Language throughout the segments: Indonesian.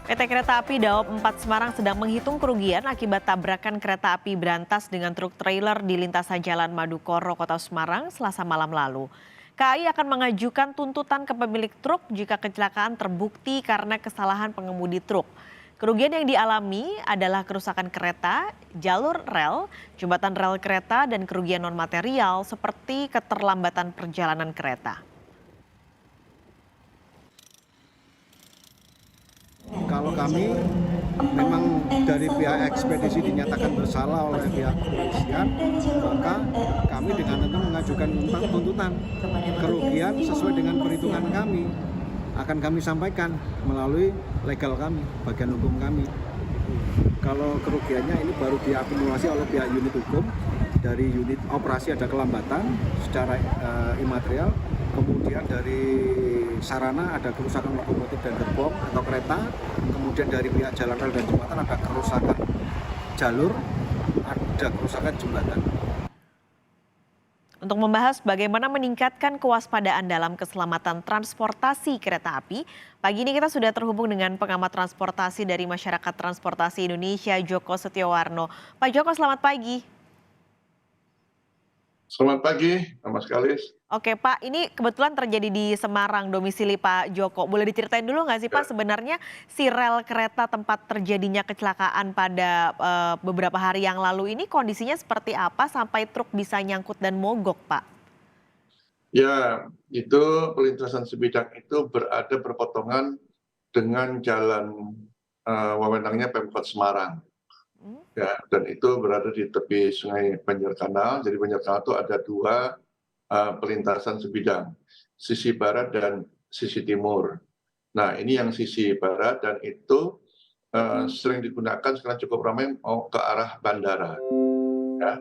PT Kereta Api Daob 4 Semarang sedang menghitung kerugian akibat tabrakan kereta api berantas dengan truk trailer di lintasan Jalan Madukoro, Kota Semarang, Selasa malam lalu. KAI akan mengajukan tuntutan ke pemilik truk jika kecelakaan terbukti karena kesalahan pengemudi truk. Kerugian yang dialami adalah kerusakan kereta, jalur rel, jembatan rel kereta, dan kerugian non-material seperti keterlambatan perjalanan kereta. Kalau kami memang dari pihak ekspedisi dinyatakan bersalah oleh pihak kepolisian, maka kami dengan tentu mengajukan tuntutan kerugian sesuai dengan perhitungan kami. Akan kami sampaikan melalui legal kami, bagian hukum kami. Kalau kerugiannya ini baru diakumulasi oleh pihak unit hukum, dari unit operasi ada kelambatan secara imaterial, kemudian dari sarana ada kerusakan lokomotif dan gerbong atau kereta, kemudian dari pihak jalan rel dan jembatan ada kerusakan jalur, ada kerusakan jembatan. Untuk membahas bagaimana meningkatkan kewaspadaan dalam keselamatan transportasi kereta api, pagi ini kita sudah terhubung dengan pengamat transportasi dari Masyarakat Transportasi Indonesia, Joko Setiowarno. Pak Joko, selamat pagi. Selamat pagi, Mas Kalis. Oke Pak, ini kebetulan terjadi di Semarang, domisili Pak Joko. Boleh diceritain dulu nggak sih Pak, sebenarnya si rel kereta tempat terjadinya kecelakaan pada beberapa hari yang lalu ini kondisinya seperti apa sampai truk bisa nyangkut dan mogok Pak? Ya, itu perlintasan sebidang itu berada berpotongan dengan jalan wewenangnya Pemkot Semarang. Ya, dan itu berada di tepi Sungai Banjir Kanal. Jadi Banjir Kanal itu ada dua perlintasan sebidang, sisi barat dan sisi timur. Nah, ini yang sisi barat dan itu sering digunakan sekarang cukup ramai mau ke arah bandara. Ya.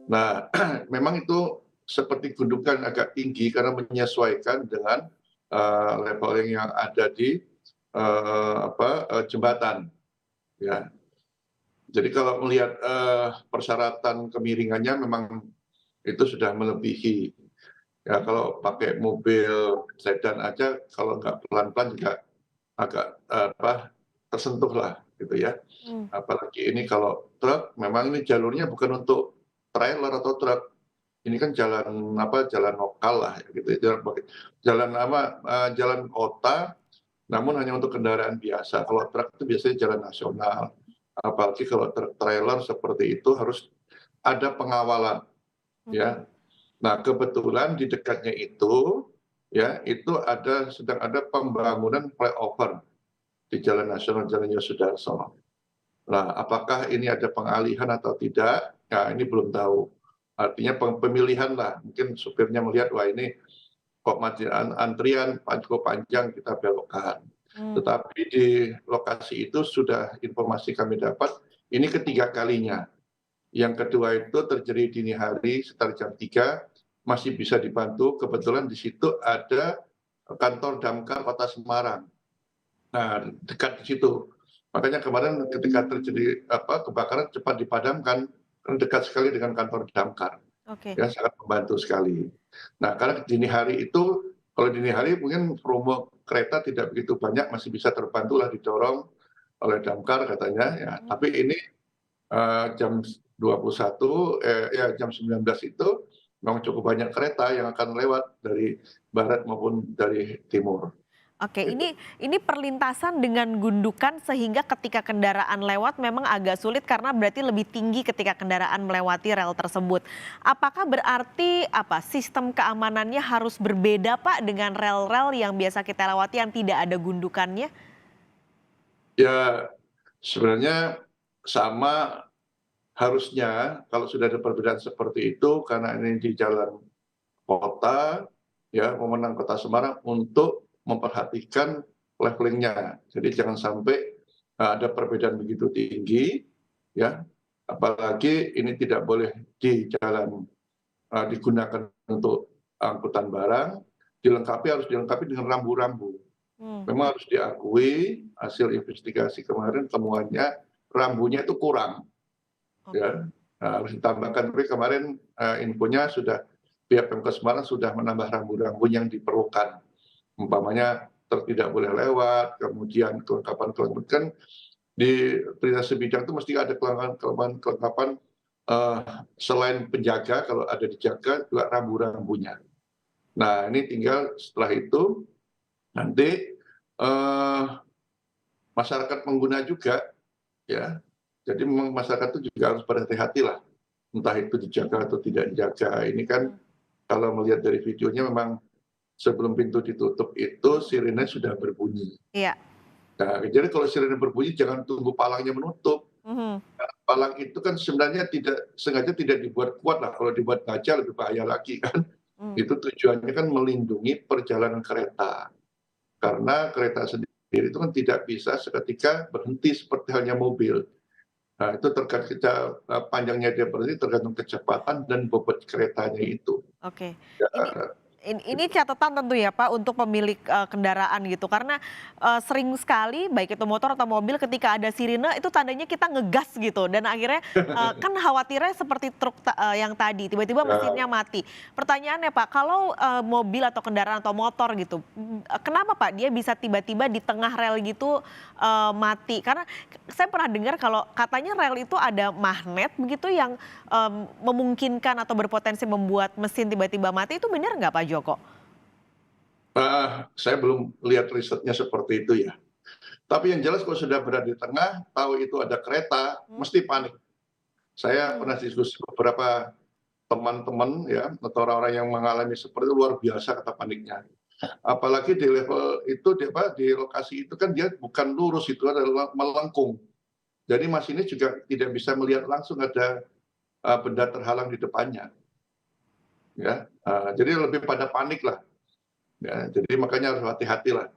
Nah, memang itu seperti gundukan agak tinggi karena menyesuaikan dengan leveling yang ada di jembatan. Ya. Jadi kalau melihat persyaratan kemiringannya memang itu sudah melebihi. Ya, kalau pakai mobil sedan aja kalau nggak pelan-pelan juga agak tersentuh lah gitu ya. Apalagi ini kalau truk memang ini jalurnya bukan untuk trailer atau truk. Ini kan jalan jalan lokal lah gitu ya. Jalan kota namun hanya untuk kendaraan biasa. Kalau truk itu biasanya jalan nasional. Apalagi kalau truk trailer seperti itu harus ada pengawalan ya. Nah, kebetulan di dekatnya itu, ya, itu sedang ada pembangunan flyover di Jalan Nasional Jalan Yosudarso. Nah, apakah ini ada pengalihan atau tidak? Nah, ini belum tahu. Artinya pemilihan lah. Mungkin supirnya melihat, wah ini kok antrian cukup panjang, kita belokkan. Tetapi di lokasi itu sudah informasi kami dapat, ini ketiga kalinya. Yang kedua itu terjadi dini hari sekitar jam 3, masih bisa dibantu. Kebetulan di situ ada kantor Damkar Kota Semarang. Nah, dekat di situ. Makanya kemarin ketika terjadi kebakaran cepat dipadamkan, karena dekat sekali dengan kantor Damkar. Ya, sangat membantu sekali. Nah, karena dini hari itu, kalau dini hari mungkin volume kereta tidak begitu banyak, masih bisa terbantu lah didorong oleh Damkar katanya. Ya. Tapi ini jam 21, jam 19 itu memang cukup banyak kereta yang akan lewat dari barat maupun dari timur. Oke, ini perlintasan dengan gundukan sehingga ketika kendaraan lewat memang agak sulit karena berarti lebih tinggi ketika kendaraan melewati rel tersebut. Apakah berarti sistem keamanannya harus berbeda Pak dengan rel-rel yang biasa kita lewati yang tidak ada gundukannya? Ya, sebenarnya sama harusnya kalau sudah ada perbedaan seperti itu karena ini di jalan kota, ya wewenang Kota Semarang untuk memperhatikan levelingnya. Jadi jangan sampai ada perbedaan begitu tinggi, ya. Apalagi ini tidak boleh di jalan digunakan untuk angkutan barang, harus dilengkapi dengan rambu-rambu. Memang harus diakui hasil investigasi kemarin temuannya rambunya itu kurang, ya. Nah, harus ditambahkan. Tapi kemarin infonya sudah pihak Pemkot Semarang sudah menambah rambu-rambu yang diperlukan. Umpamanya truk tidak boleh lewat, kemudian kelengkapan kan di perintah sebidang itu mesti ada kelengkapan selain penjaga, kalau ada dijaga juga rambu-rambunya. Nah, ini tinggal setelah itu nanti masyarakat pengguna juga, ya. Jadi memang masyarakat itu juga harus berhati-hati lah, entah itu dijaga atau tidak dijaga. Ini kan kalau melihat dari videonya memang sebelum pintu ditutup itu sirine sudah berbunyi. Iya. Nah, jadi kalau sirine berbunyi jangan tunggu palangnya menutup. Mhm. Palang itu kan sebenarnya sengaja tidak dibuat kuat lah, kalau dibuat baja lebih bahaya lagi kan. Itu tujuannya kan melindungi perjalanan kereta. Karena kereta sendiri itu kan tidak bisa seketika berhenti seperti halnya mobil. Nah, itu panjangnya dia berhenti tergantung kecepatan dan bobot keretanya itu. Oke. Ya, Ini catatan tentu ya Pak untuk pemilik kendaraan gitu karena sering sekali baik itu motor atau mobil ketika ada sirine itu tandanya kita ngegas gitu dan akhirnya kan khawatirnya seperti truk yang tadi tiba-tiba mesinnya mati. Pertanyaannya Pak, kalau mobil atau kendaraan atau motor gitu, kenapa Pak dia bisa tiba-tiba di tengah rel gitu mati? Karena saya pernah dengar kalau katanya rel itu ada magnet begitu yang memungkinkan atau berpotensi membuat mesin tiba-tiba mati, itu benar nggak Pak Joko? Saya belum lihat risetnya seperti itu ya. Tapi yang jelas kalau sudah berada di tengah, tahu itu ada kereta, mesti panik. Saya pernah diskusi beberapa teman-teman ya, atau orang-orang yang mengalami seperti itu, luar biasa kata paniknya. Apalagi di level itu, di lokasi itu kan dia bukan lurus, itu adalah melengkung. Jadi masinis juga tidak bisa melihat langsung ada benda terhalang di depannya. Ya, jadi lebih pada panik lah. Ya, jadi makanya harus hati-hati lah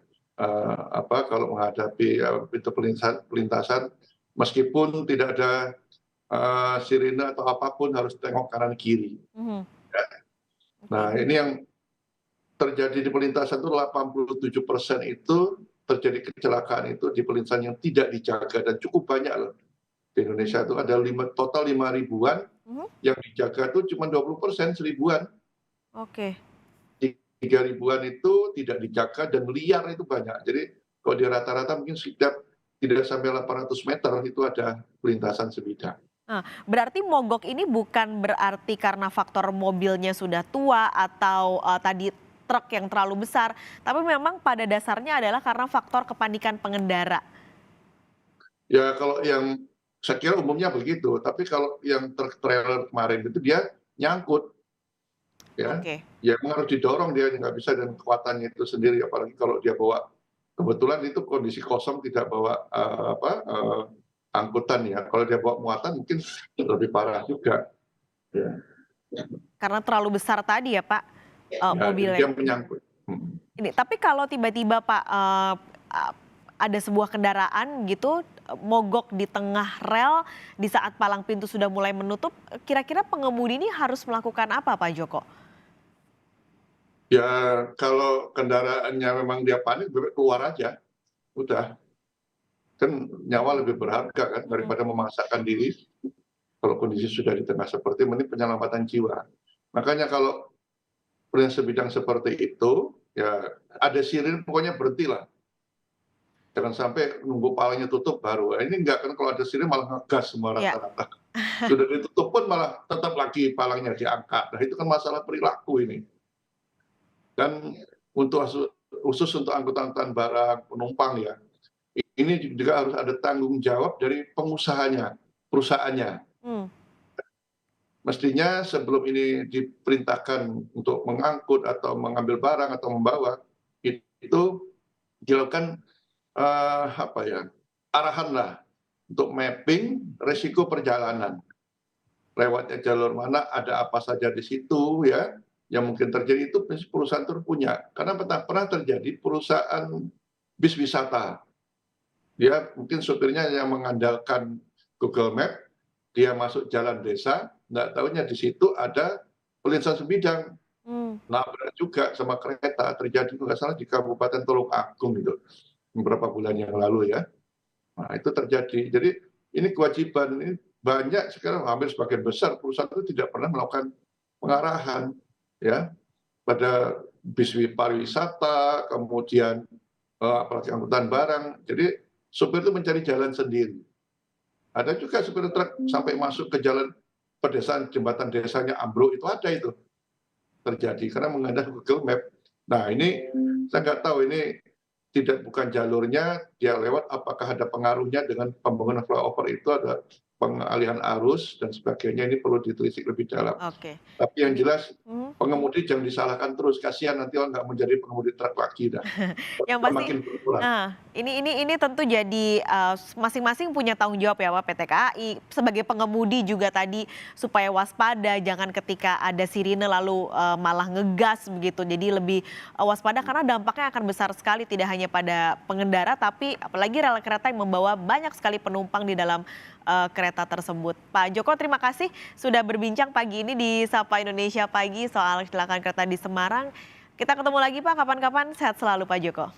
kalau menghadapi pintu pelintasan, meskipun tidak ada sirine atau apapun harus tengok kanan kiri. Ya. Nah, ini yang terjadi di pelintasan itu 87% itu terjadi kecelakaan itu di pelintasan yang tidak dijaga dan cukup banyak loh. Di Indonesia itu ada total 5 ribuan, yang dijaga itu cuma 20%, 1000-an. Oke. 3 ribuan itu tidak dijaga dan liar itu banyak. Jadi kalau di rata-rata mungkin setiap tidak sampai 800 meter itu ada pelintasan sebidang. Nah, berarti mogok ini bukan berarti karena faktor mobilnya sudah tua atau tadi truk yang terlalu besar, tapi memang pada dasarnya adalah karena faktor kepanikan pengendara. Ya kalau yang saya kira umumnya begitu, tapi kalau yang truk trailer kemarin itu dia nyangkut. Ya, Oke. ya memang harus didorong, dia nggak bisa dengan kekuatannya itu sendiri, apalagi kalau dia bawa, kebetulan itu kondisi kosong tidak bawa angkutan ya, kalau dia bawa muatan mungkin lebih parah juga. Ya. Karena terlalu besar tadi ya Pak Ya, mobilnya. dia menyangkut. Ini tapi kalau tiba-tiba Pak ada sebuah kendaraan gitu mogok di tengah rel di saat palang pintu sudah mulai menutup, kira-kira pengemudi ini harus melakukan apa Pak Joko? Ya kalau kendaraannya memang dia panik, keluar aja, udah. Kan nyawa lebih berharga kan daripada memaksakan diri. Kalau kondisi sudah di tengah seperti ini, penyelamatan jiwa. Makanya kalau prinsip bidang seperti itu, ya ada sirine pokoknya berhentilah. Jangan sampai nunggu palangnya tutup baru. Ini enggak kan, kalau ada sirine malah ngegas semua rata-rata. Sudah ditutup pun malah tetap lagi palangnya diangkat. Nah itu kan masalah perilaku ini. Dan untuk khusus untuk angkutan barang penumpang ya, ini juga harus ada tanggung jawab dari pengusahanya, perusahaannya. Mestinya sebelum ini diperintahkan untuk mengangkut atau mengambil barang atau membawa, itu dilakukan arahan lah untuk mapping risiko perjalanan. Lewatnya jalur mana, ada apa saja di situ ya, yang mungkin terjadi itu perusahaan itu punya. Karena pernah terjadi perusahaan bis wisata. Dia mungkin supirnya yang mengandalkan Google Map, dia masuk jalan desa, nggak tahunya di situ ada pelintasan sebidang. Nabrak juga sama kereta, terjadi nggak salah di Kabupaten Tulung Agung itu beberapa bulan yang lalu ya. Nah itu terjadi. Jadi ini kewajiban, ini banyak sekarang hampir sebagian besar perusahaan itu tidak pernah melakukan pengarahan ya pada bis pariwisata, kemudian apalagi angkutan barang. Jadi supir itu mencari jalan sendiri. Ada juga supir truk sampai masuk ke jalan pedesaan, jembatan desanya ambruk, itu ada itu terjadi karena mengandalkan Google Map. Nah ini saya nggak tahu, ini bukan jalurnya dia lewat, apakah ada pengaruhnya dengan pembangunan flyover itu, ada pengalihan arus dan sebagainya, ini perlu ditelisik lebih dalam. Oke. Tapi yang jelas Hmm. pengemudi jangan disalahkan terus, kasihan nanti orang nggak menjadi pengemudi truk lagi dah. Yang pasti, Makin berulang. nah, ini tentu jadi masing-masing punya tanggung jawab ya Pak, PT KAI sebagai pengemudi juga tadi supaya waspada, jangan ketika ada sirine lalu malah ngegas begitu. Jadi lebih waspada karena dampaknya akan besar sekali, tidak hanya pada pengendara tapi apalagi rel kereta yang membawa banyak sekali penumpang di dalam kereta tersebut. Pak Joko, terima kasih sudah berbincang pagi ini di Sapa Indonesia Pagi soal kecelakaan kereta di Semarang. Kita ketemu lagi Pak kapan-kapan, sehat selalu Pak Joko.